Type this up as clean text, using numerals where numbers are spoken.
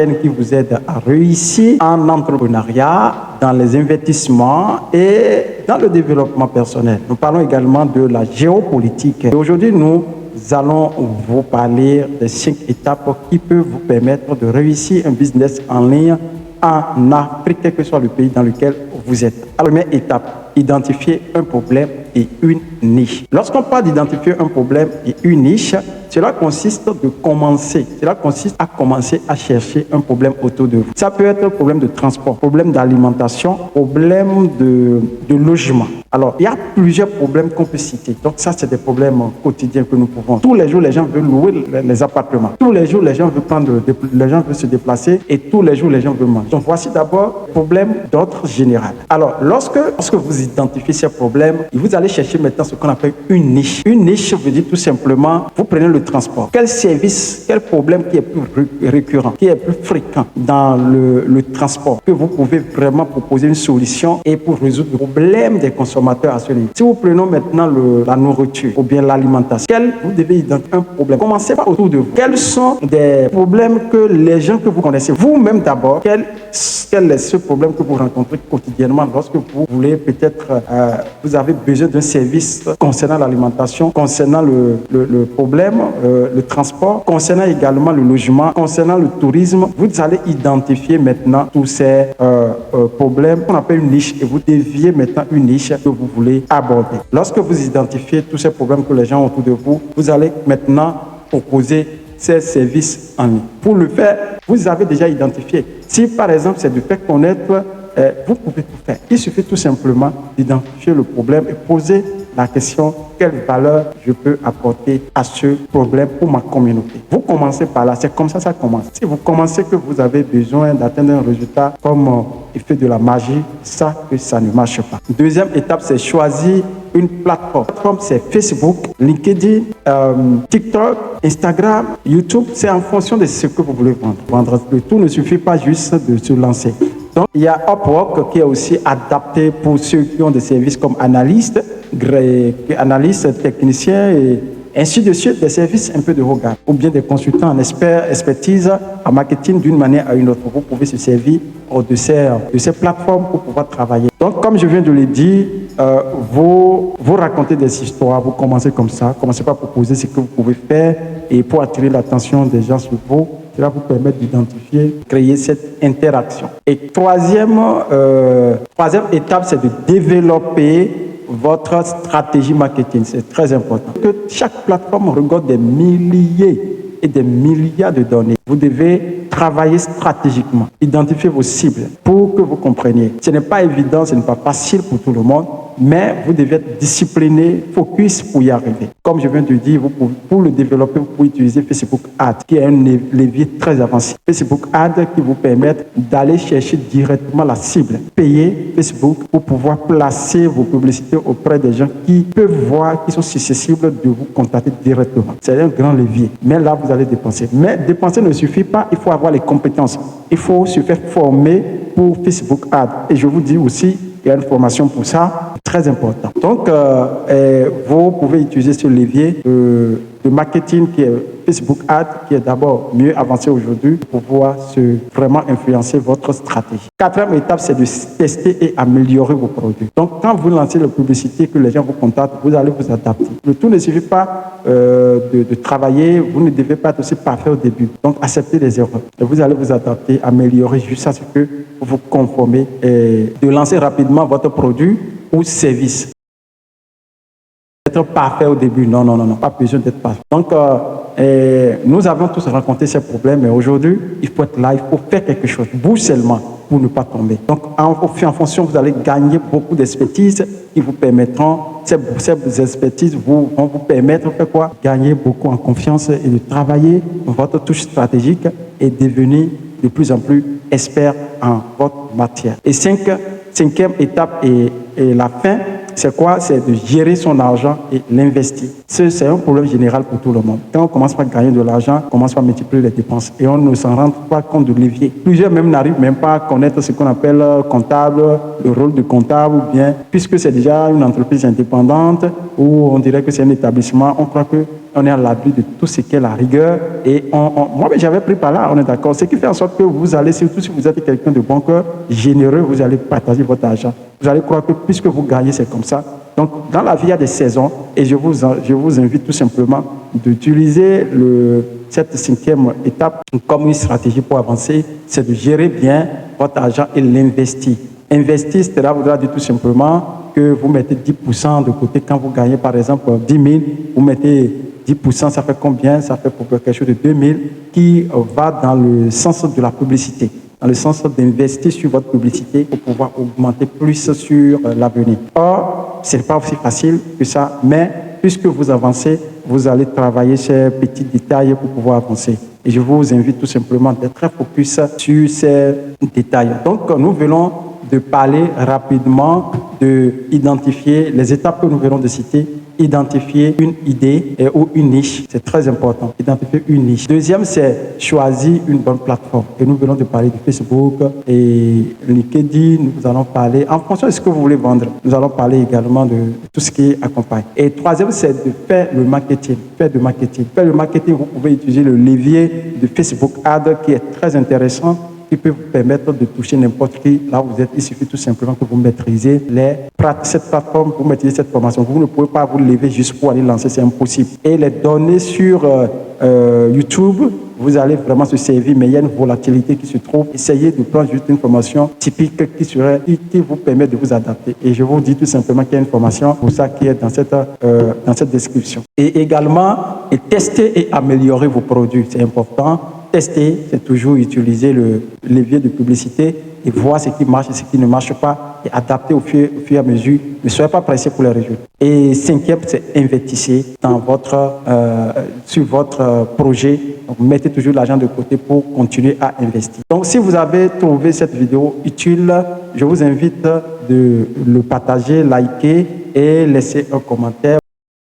qui vous aide à réussir en entrepreneuriat, dans les investissements et dans le développement personnel. Nous parlons également de la géopolitique. Et aujourd'hui, nous allons vous parler des 5 étapes qui peuvent vous permettre de réussir un business en ligne en Afrique, quel que soit le pays dans lequel vous êtes. La première étape, identifier un problème et une niche. Lorsqu'on parle d'identifier un problème et une niche, cela consiste à commencer à chercher un problème autour de vous. Ça peut être un problème de transport, problème d'alimentation, problème de logement. Alors, il y a plusieurs problèmes qu'on peut citer. Donc ça, c'est des problèmes quotidiens que nous pouvons. Tous les jours, les gens veulent louer les appartements. Tous les jours, les gens veulent se déplacer et tous les jours, les gens veulent manger. Donc voici d'abord le problème d'ordre général. Alors, lorsque vous identifiez ces problèmes, vous allez chercher maintenant ce qu'on appelle une niche. Une niche veut dire tout simplement, vous prenez le transport. Quel service, quel problème qui est plus récurrent, qui est plus fréquent dans le transport, que vous pouvez vraiment proposer une solution et pour résoudre le problème des consommateurs à ce niveau. Si vous prenez maintenant la nourriture ou bien l'alimentation, vous devez identifier un problème. Commencez par autour de vous. Quels sont des problèmes que les gens que vous connaissez, vous-même d'abord, quel est ce problème que vous rencontrez quotidiennement lorsque vous voulez peut-être, vous avez besoin d'un service concernant l'alimentation, concernant le problème, le transport, concernant également le logement, concernant le tourisme. Vous allez identifier maintenant tous ces problèmes qu'on appelle une niche et vous déviez maintenant une niche que vous voulez aborder. Lorsque vous identifiez tous ces problèmes que les gens ont autour de vous, vous allez maintenant proposer ces services en ligne. Pour le faire, vous avez déjà identifié. Si par exemple c'est de faire connaître, vous pouvez tout faire. Il suffit tout simplement d'identifier le problème et poser la question, quelle valeur je peux apporter à ce problème pour ma communauté. Vous commencez par là, c'est comme ça commence. Si vous commencez que vous avez besoin d'atteindre un résultat comme il fait de la magie, ça ne marche pas. Deuxième étape, c'est choisir une plateforme. La plateforme, c'est Facebook, LinkedIn, TikTok, Instagram, YouTube. C'est en fonction de ce que vous voulez vendre. Le tout ne suffit pas juste de se lancer. Donc, il y a Upwork qui est aussi adapté pour ceux qui ont des services comme analystes, techniciens et ainsi de suite, des services un peu de regard, ou bien des consultants en expertise en marketing d'une manière à une autre. Vous pouvez se servir de ces plateformes pour pouvoir travailler. Donc, comme je viens de le dire, vous racontez des histoires, vous commencez comme ça, commencez par proposer ce que vous pouvez faire et pour attirer l'attention des gens sur vous. Cela vous permet d'identifier, créer cette interaction. Et troisième étape, c'est de développer votre stratégie marketing. C'est très important. Que chaque plateforme regorge des milliers et des milliards de données. Vous devez travailler stratégiquement, identifier vos cibles pour que vous compreniez. Ce n'est pas évident, ce n'est pas facile pour tout le monde, mais vous devez être discipliné, focus pour y arriver. Comme je viens de dire, pour le développer, vous pouvez utiliser Facebook Ads, qui est un levier très avancé. Facebook Ads qui vous permet d'aller chercher directement la cible. Payez Facebook pour pouvoir placer vos publicités auprès des gens qui peuvent voir, qui sont susceptibles de vous contacter directement. C'est un grand levier. Mais là, vous allez dépenser. Mais dépenser ne suffit pas, il faut avoir les compétences. Il faut se faire former pour Facebook Ads. Et je vous dis aussi, il y a une formation pour ça, très important. Donc, vous pouvez utiliser ce levier de marketing qui est Facebook Ads, qui est d'abord mieux avancé aujourd'hui pour pouvoir vraiment influencer votre stratégie. Quatrième étape, c'est de tester et améliorer vos produits. Donc, quand vous lancez la publicité, que les gens vous contactent, vous allez vous adapter. Le tout ne suffit pas de travailler, vous ne devez pas être aussi parfait au début. Donc, acceptez les erreurs. Et vous allez vous adapter, améliorer jusqu'à ce que vous vous conformez et de lancer rapidement votre produit ou service. Être parfait au début, non, pas besoin d'être parfait. Donc, nous avons tous rencontré ces problèmes, mais aujourd'hui, il faut être là, il faut faire quelque chose, vous seulement, pour ne pas tomber. Donc, en fonction, vous allez gagner beaucoup d'expertise qui vous permettront, ces expertises vont vous permettre de faire quoi? Gagner beaucoup en confiance et de travailler votre touche stratégique et devenir de plus en plus expert en votre matière. Et cinquième étape et la fin, c'est quoi? C'est de gérer son argent et l'investir. C'est un problème général pour tout le monde. Quand on commence par gagner de l'argent, on commence par multiplier les dépenses et on ne s'en rend pas compte de levier. Plusieurs même n'arrivent même pas à connaître ce qu'on appelle comptable, le rôle de comptable ou bien, puisque c'est déjà une entreprise indépendante ou on dirait que c'est un établissement, on croit que on est à l'abri de tout ce qui est la rigueur. Et moi, j'avais pris par là, on est d'accord. Ce qui fait en sorte que vous allez, surtout si vous êtes quelqu'un de bon cœur, généreux, vous allez partager votre argent. Vous allez croire que puisque vous gagnez, c'est comme ça. Donc, dans la vie, il y a des saisons et je vous invite tout simplement d'utiliser cette 5e étape comme une stratégie pour avancer, c'est de gérer bien votre argent et l'investir. Investir, cela voudra dire tout simplement que vous mettez 10% de côté quand vous gagnez, par exemple, 10 000, vous mettez 10%, ça fait combien? Ça fait pour quelque chose de 2 000 qui va dans le sens de la publicité, dans le sens d'investir sur votre publicité pour pouvoir augmenter plus sur l'avenir. Or, ce n'est pas aussi facile que ça, mais puisque vous avancez, vous allez travailler ces petits détails pour pouvoir avancer. Et je vous invite tout simplement d'être très focus sur ces détails. Donc, nous venons de parler rapidement, d'identifier les étapes que nous venons de citer, identifier une idée ou une niche, c'est très important, identifier une niche. Deuxième, c'est choisir une bonne plateforme. Et nous venons de parler de Facebook et LinkedIn, nous allons parler, en fonction de ce que vous voulez vendre, nous allons parler également de tout ce qui accompagne. Et troisième, c'est de faire le marketing. Faire le marketing, vous pouvez utiliser le levier de Facebook Ads qui est très intéressant, qui peut vous permettre de toucher n'importe qui. Là où vous êtes, il suffit tout simplement que vous maîtrisez cette plateforme, vous maîtrisez cette formation. Vous ne pouvez pas vous lever juste pour aller lancer, c'est impossible. Et les données sur YouTube, vous allez vraiment se servir, mais il y a une volatilité qui se trouve. Essayez de prendre juste une formation typique qui vous permet de vous adapter. Et je vous dis tout simplement qu'il y a une formation pour ça qui est dans cette description. Et également, tester et améliorer vos produits, c'est important. Tester, c'est toujours utiliser le levier de publicité et voir ce qui marche et ce qui ne marche pas et adapter au fur et à mesure. Ne soyez pas pressé pour les résultats. Et 5e, c'est investissez sur votre projet. Donc, mettez toujours l'argent de côté pour continuer à investir. Donc, si vous avez trouvé cette vidéo utile, je vous invite de le partager, liker et laisser un commentaire.